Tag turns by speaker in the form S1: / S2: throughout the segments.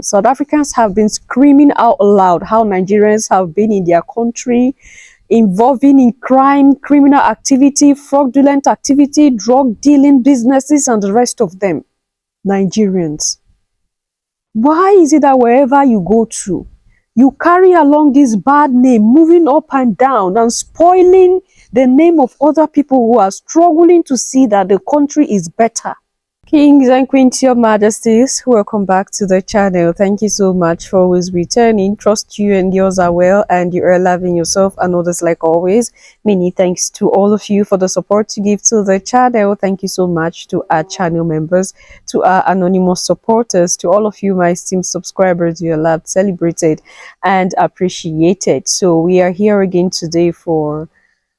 S1: South Africans have been screaming out loud how Nigerians have been in their country, involving in crime, criminal activity, fraudulent activity, drug dealing businesses, and the rest of them. Nigerians. Why is it that wherever you go to, you carry along this bad name, moving up and down and spoiling the name of other people who are struggling to see that the country is better? Kings and queens, your majesties, welcome back to the channel. Thank you so much for always returning. Trust you and yours are well and you are loving yourself and others like always. Many thanks to all of you for the support you give to the channel. Thank you so much to our channel members, to our anonymous supporters, to all of you my esteemed subscribers. You are loved, celebrated and appreciated. So we are here again today for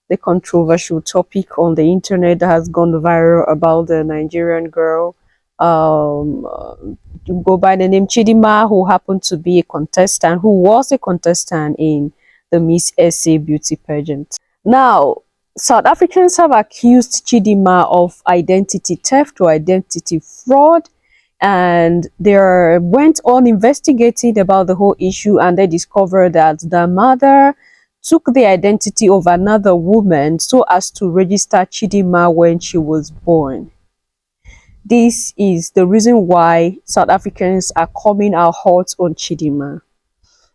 S1: the controversial topic on the internet that has gone viral about the Nigerian girl go by the name Chidimma, who happened to be a contestant, who was a contestant in the Miss SA beauty pageant. Now, South Africans have accused Chidimma of identity theft or identity fraud, and they went on investigating about the whole issue, and they discovered that the mother took the identity of another woman so as to register Chidimma when she was born. This is the reason why South Africans are coming out hot on Chidimma.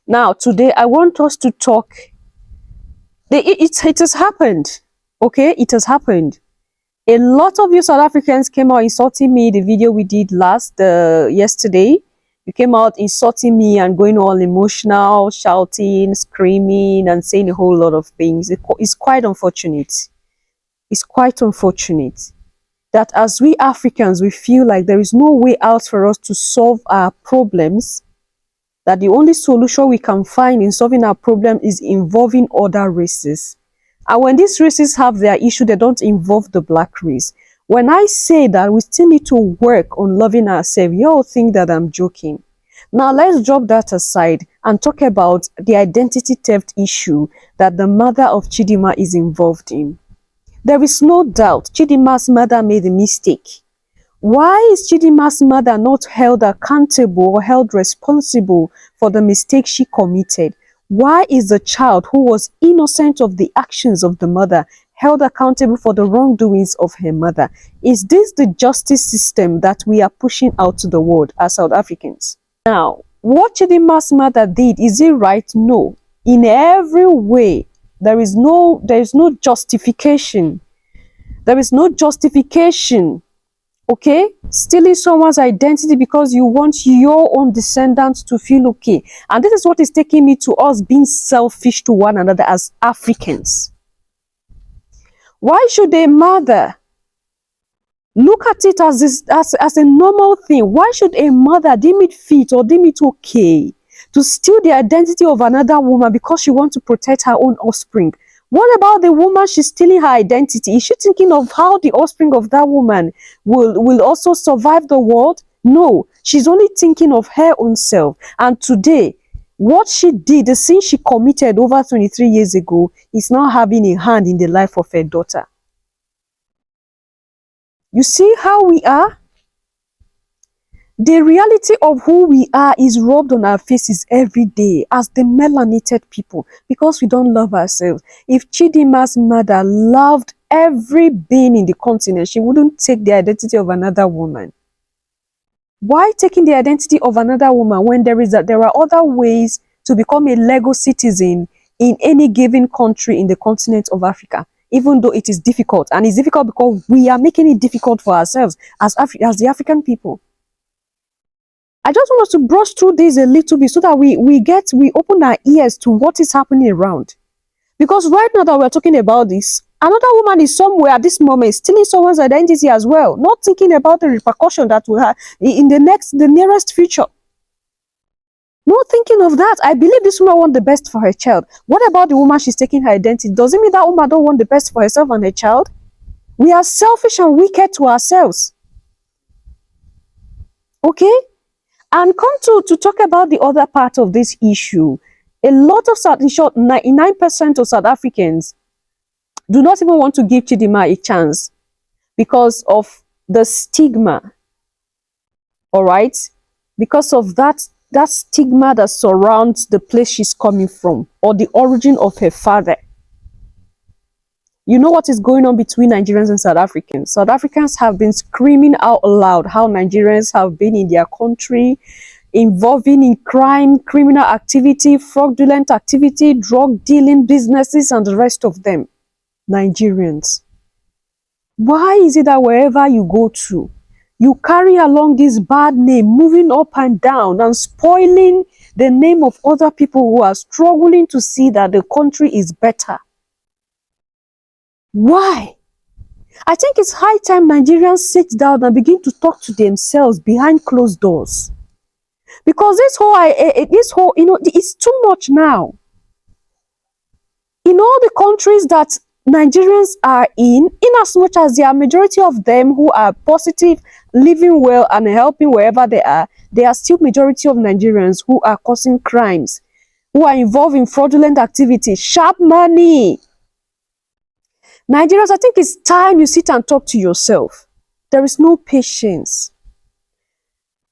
S1: Now, today I want us to talk. It has happened. Okay, it has happened. A lot of you South Africans came out insulting me. The video we did yesterday. You came out insulting me and going all emotional, shouting, screaming, and saying a whole lot of things. It's quite unfortunate. It's quite unfortunate that as we Africans, we feel like there is no way out for us to solve our problems, that the only solution we can find in solving our problem is involving other races. And when these races have their issue, they don't involve the black race. When I say that we still need to work on loving ourselves, you all think that I'm joking. Now let's drop that aside and talk about the identity theft issue that the mother of Chidimma is involved in. There is no doubt Chidimma's mother made a mistake. Why is Chidimma's mother not held accountable or held responsible for the mistake she committed? Why is the child who was innocent of the actions of the mother held accountable for the wrongdoings of her mother? Is this the justice system that we are pushing out to the world as South Africans? Now, what Chidimma's mother did, is it right? No. In every way, there is no justification. There is no justification. Okay? Stealing someone's identity because you want your own descendants to feel okay. And this is what is taking me to us being selfish to one another as Africans. Why should a mother look at it as a normal thing? Why should a mother deem it fit or deem it okay to steal the identity of another woman because she wants to protect her own offspring? What about the woman she's stealing her identity? Is she thinking of how the offspring of that woman will also survive the world? No, she's only thinking of her own self. And today, what she did, the sin she committed over 23 years ago, is now having a hand in the life of her daughter. You see how we are? The reality of who we are is rubbed on our faces every day as the melanated people because we don't love ourselves. If Chidimma's mother loved every being in the continent, she wouldn't take the identity of another woman. Why taking the identity of another woman when there are other ways to become a Lego citizen in any given country in the continent of Africa? Even though it is difficult, and it's difficult because we are making it difficult for ourselves as the African people. I just want us to brush through this a little bit so that we open our ears to what is happening around. Because right now that we're talking about this, another woman is somewhere at this moment stealing someone's identity as well, not thinking about the repercussion that will have in the nearest future. Not thinking of that. I believe this woman wants the best for her child. What about the woman she's taking her identity? Does it mean that woman don't want the best for herself and her child? We are selfish and wicked to ourselves. Okay? And come to talk about the other part of this issue. A lot of, in short, 99% of South Africans do not even want to give Chidimma a chance because of the stigma. All right? Because of that that stigma that surrounds the place she's coming from or the origin of her father. You know what is going on between Nigerians and South Africans? South Africans have been screaming out loud how Nigerians have been in their country, involving in crime, criminal activity, fraudulent activity, drug dealing businesses, and the rest of them. Nigerians. Why is it that wherever you go to, you carry along this bad name, moving up and down and spoiling the name of other people who are struggling to see that the country is better? Why? I think it's high time Nigerians sit down and begin to talk to themselves behind closed doors. Because this whole, it's too much now. In all the countries that Nigerians are in as much as there are majority of them who are positive, living well and helping wherever they are still majority of Nigerians who are causing crimes, who are involved in fraudulent activities, sharp money. Nigerians, I think it's time you sit and talk to yourself. There is no patience.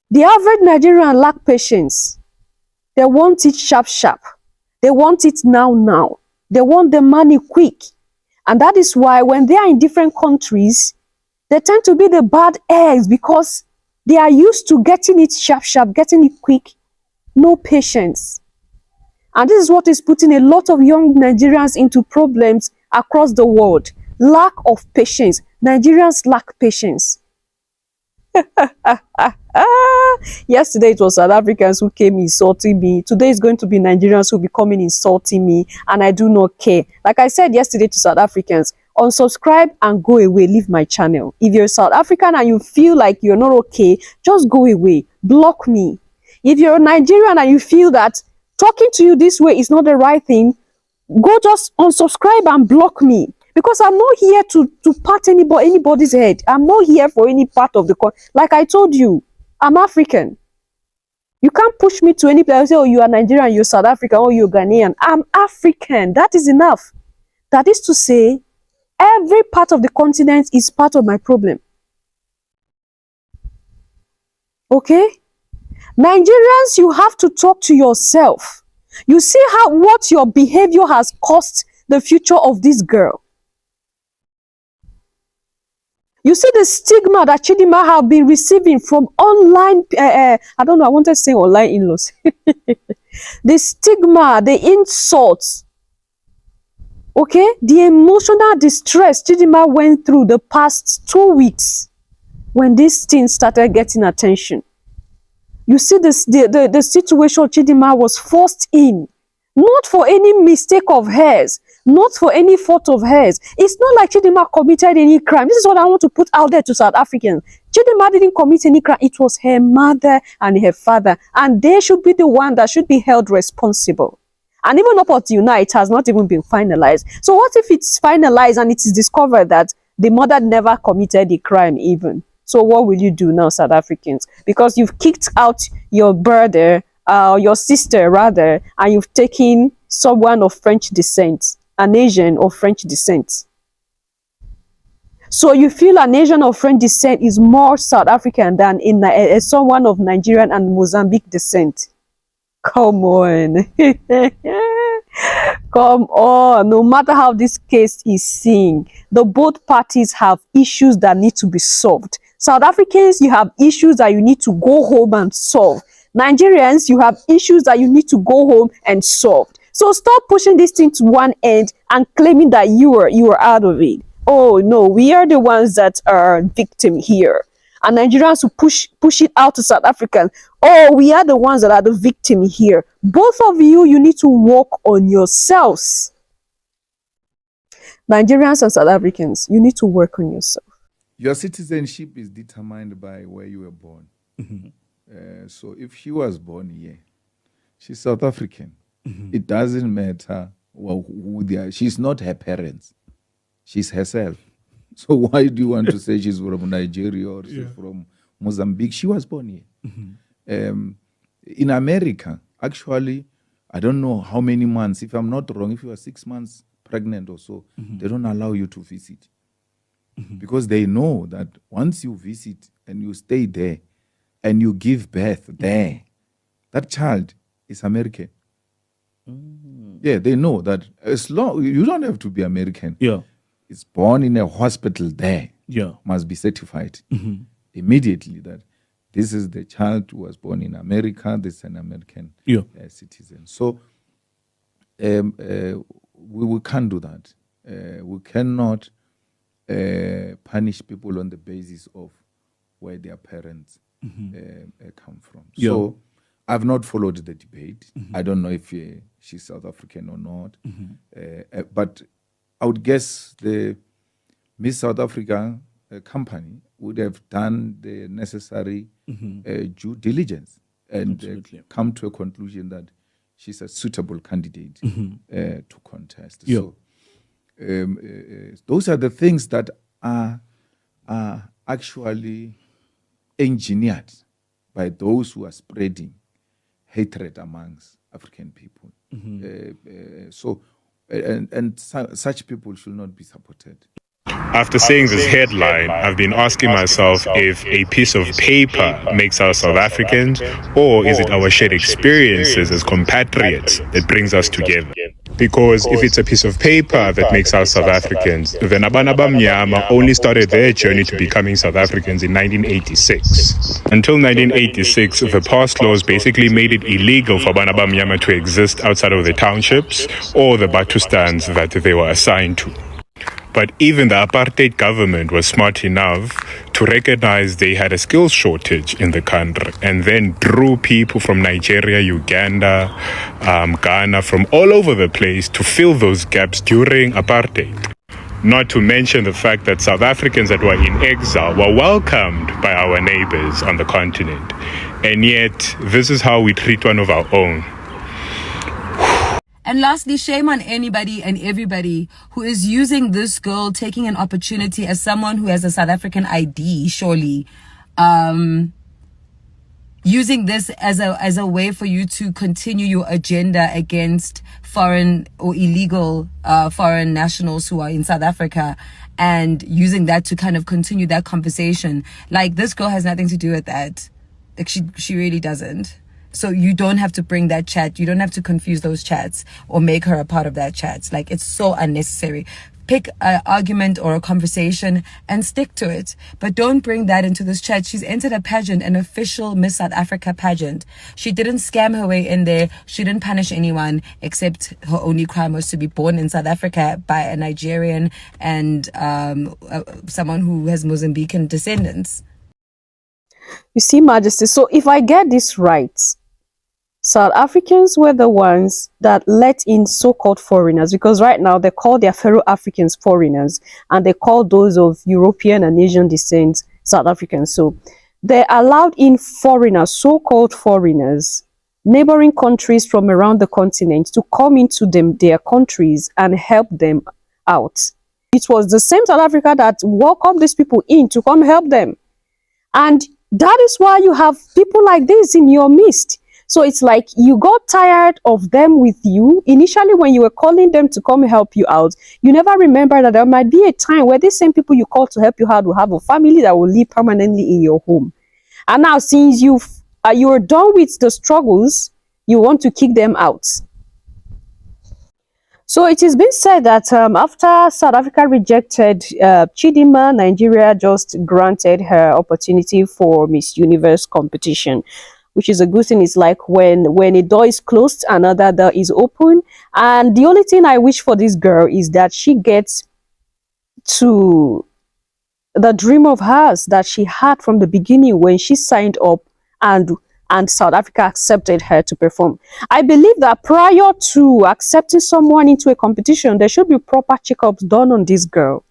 S1: The average Nigerian lack patience. They want it sharp. They want it now. They want the money quick. And that is why when they are in different countries, they tend to be the bad eggs because they are used to getting it sharp, getting it quick, no patience. And this is what is putting a lot of young Nigerians into problems across the world. Lack of patience. Nigerians lack patience. Yesterday it was South Africans who came insulting me. Today is going to be Nigerians who will be coming insulting me, and I do not care. Like I said yesterday to South Africans, unsubscribe and go away, leave my channel. If you're South African and you feel like you're not okay, just go away, block me. If you're a Nigerian and you feel that talking to you this way is not the right thing, go just unsubscribe and block me. Because I'm not here to pat anybody's head. I'm not here for any part of the country. Like I told you, I'm African. You can't push me to any place and say, oh, you are Nigerian, you're South African, or you're Ghanaian. I'm African. That is enough. That is to say, every part of the continent is part of my problem. Okay? Nigerians, you have to talk to yourself. You see what your behavior has cost the future of this girl. You see the stigma that Chidimma have been receiving from online, I don't know, I wanted to say online in-laws. The stigma, the insults, okay? The emotional distress Chidimma went through the past 2 weeks when this thing started getting attention. You see the situation Chidimma was forced in, not for any mistake of hers, not for any fault of hers. It's not like Chidimma committed any crime. This is what I want to put out there to South Africans. Chidimma didn't commit any crime. It was her mother and her father. And they should be the one that should be held responsible. And even up until now, it has not even been finalized. So what if it's finalized and it is discovered that the mother never committed the crime even? So what will you do now, South Africans? Because you've kicked out your brother, your sister rather, and you've taken someone of French descent. An Asian of French descent. So you feel an Asian of French descent is more South African than someone of Nigerian and Mozambique descent. Come on. Come on. No matter how this case is seen, both parties have issues that need to be solved. South Africans, you have issues that you need to go home and solve. Nigerians, you have issues that you need to go home and solve. So stop pushing this thing to one end and claiming that you are out of it. Oh no, we are the ones that are victim here. And Nigerians who push it out to South Africans. Oh, we are the ones that are the victim here. Both of you need to work on yourselves. Nigerians and South Africans, you need to work on yourself.
S2: Your citizenship is determined by where you were born. So if she was born here, she's South African. It doesn't matter who they are. She's not her parents. She's herself. So why do you want to say she's from Nigeria or she's from Mozambique? She was born here. In America, actually, I don't know how many months. If I'm not wrong, if you are 6 months pregnant or so, they don't allow you to visit. Because they know that once you visit and you stay there and you give birth there, that child is American. Yeah, they know that as long you don't have to be American.
S3: Yeah.
S2: It's born in a hospital there.
S3: Yeah.
S2: Must be certified immediately that this is the child who was born in America. This is an American citizen. So we can't do that. We cannot punish people on the basis of where their parents come from.
S3: Yeah.
S2: So I've not followed the debate. I don't know if she's South African or not. But I would guess the Miss South Africa company would have done the necessary due diligence and come to a conclusion that she's a suitable candidate to contest.
S3: Yeah.
S2: So those are the things that are actually engineered by those who are spreading hatred amongst African people. Such people should not be supported.
S4: After seeing this headline, I've been asking myself if a piece of paper makes us South Africans, or is it our shared experiences as compatriots that brings us together? Because if it's a piece of paper that makes us South Africans, then Abana Bamnyama only started their journey to becoming South Africans in 1986. Until 1986, the past laws basically made it illegal for Abana Bamnyama to exist outside of the townships or the Batustans that they were assigned to. But even the Apartheid government was smart enough to recognize they had a skills shortage in the country and then drew people from Nigeria, Uganda, Ghana, from all over the place to fill those gaps during Apartheid. Not to mention the fact that South Africans that were in exile were welcomed by our neighbors on the continent. And yet, this is how we treat one of our own.
S5: And lastly, shame on anybody and everybody who is using this girl taking an opportunity as someone who has a South African ID, surely, using this as a way for you to continue your agenda against foreign or illegal foreign nationals who are in South Africa, and using that to kind of continue that conversation. Like, this girl has nothing to do with that. Like, she really doesn't. So you don't have to bring that chat. You don't have to confuse those chats or make her a part of that chat. Like, it's so unnecessary. Pick an argument or a conversation and stick to it. But don't bring that into this chat. She's entered a pageant, an official Miss South Africa pageant. She didn't scam her way in there. She didn't punish anyone, except her only crime was to be born in South Africa by a Nigerian and someone who has Mozambican descendants.
S1: You see, Majesty, so if I get this right, South Africans were the ones that let in so-called foreigners, because right now they call their fellow Africans foreigners, and they call those of European and Asian descent South Africans. So they allowed in foreigners, so-called foreigners, neighboring countries from around the continent, to come into their countries and help them out. It was the same South Africa that welcomed these people in to come help them. And that is why you have people like this in your midst. So it's like you got tired of them with you. Initially, when you were calling them to come help you out, you never remember that there might be a time where these same people you call to help you out will have a family that will live permanently in your home. And now, since you are done with the struggles, you want to kick them out. So it has been said that after South Africa rejected Chidimma, Nigeria just granted her opportunity for Miss Universe competition, which is a good thing. It's like when a door is closed, another door is open. And the only thing I wish for this girl is that she gets to the dream of hers that she had from the beginning when she signed up and South Africa accepted her to perform. I believe that prior to accepting someone into a competition, there should be proper checkups done on this girl.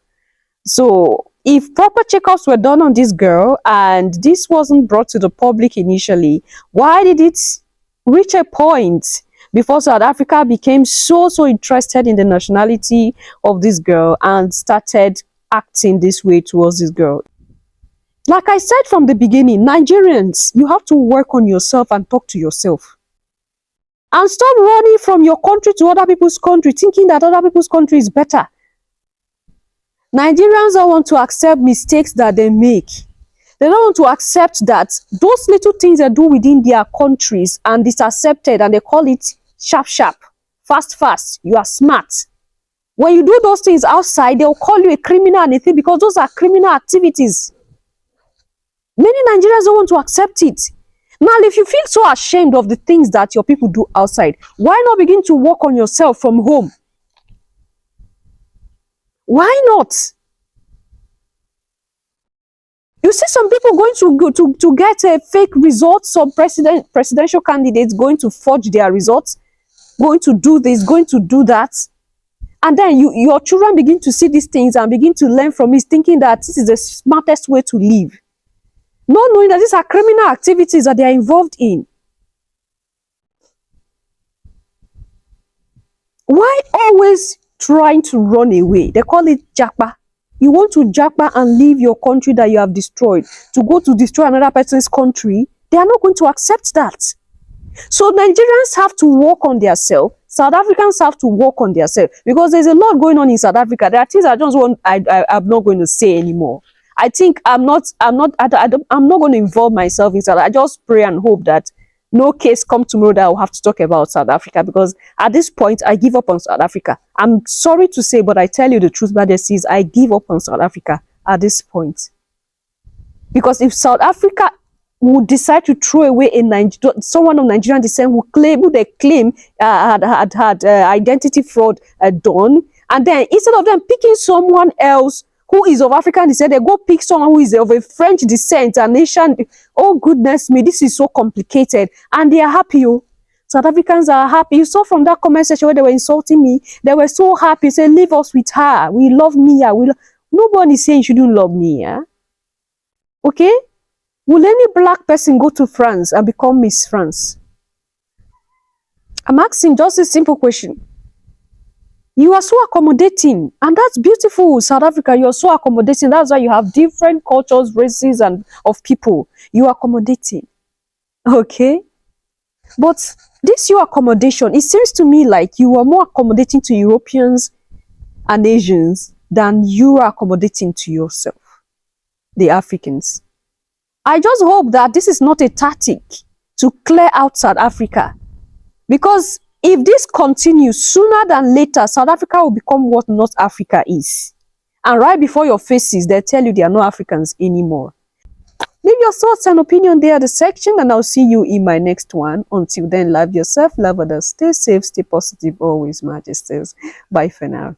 S1: So if proper checkups were done on this girl and this wasn't brought to the public initially, why did it reach a point before South Africa became so interested in the nationality of this girl and started acting this way towards this girl? Like I said from the beginning, Nigerians, you have to work on yourself and talk to yourself. And stop running from your country to other people's country, thinking that other people's country is better. Nigerians don't want to accept mistakes that they make. They don't want to accept that those little things they do within their countries and it's accepted and they call it sharp, sharp, fast, fast. You are smart. When you do those things outside, they'll call you a criminal and a thing because those are criminal activities. Many Nigerians don't want to accept it. Now, if you feel so ashamed of the things that your people do outside, why not begin to work on yourself from home? Why not? You see some people going to get a fake result, some presidential candidates going to forge their results, going to do this, going to do that. And then your children begin to see these things and begin to learn from it, thinking that this is the smartest way to live. Not knowing that these are criminal activities that they are involved in. Why always trying to run away? They call it japa. You want to japa and leave your country that you have destroyed to go to destroy another person's country. They are not going to accept that. So Nigerians have to work on themselves. South Africans have to work on themselves because there's a lot going on in South Africa. There are things I'm not going to say anymore. I think I'm not going to involve myself in South Africa. I just pray and hope that no case come tomorrow that I'll have to talk about South Africa, because at this point I give up on South Africa. I'm sorry to say, but I tell you the truth, but this is I give up on South Africa at this point. Because if South Africa would decide to throw away someone of Nigerian descent who they claim had identity fraud done, and then instead of them picking someone else who is of African descent, they go pick someone who is of a French descent, a nation. Oh, goodness me, this is so complicated. And they are happy. Oh. South Africans are happy. You saw from that comment section where they were insulting me, they were so happy. Say, leave us with her. We love Mia. Nobody is saying you shouldn't love Mia. Okay? Will any black person go to France and become Miss France? I'm asking just a simple question. You are so accommodating, and that's beautiful, South Africa. You are so accommodating. That's why you have different cultures, races, and of people. You are accommodating, okay? But this your accommodation, it seems to me like you are more accommodating to Europeans and Asians than you are accommodating to yourself, the Africans. I just hope that this is not a tactic to clear out South Africa, because if this continues, sooner than later, South Africa will become what North Africa is. And right before your faces, they tell you they are not Africans anymore. Leave your thoughts and opinion there at the section, and I'll see you in my next one. Until then, love yourself, love others, stay safe, stay positive, always, majesties. Bye for now.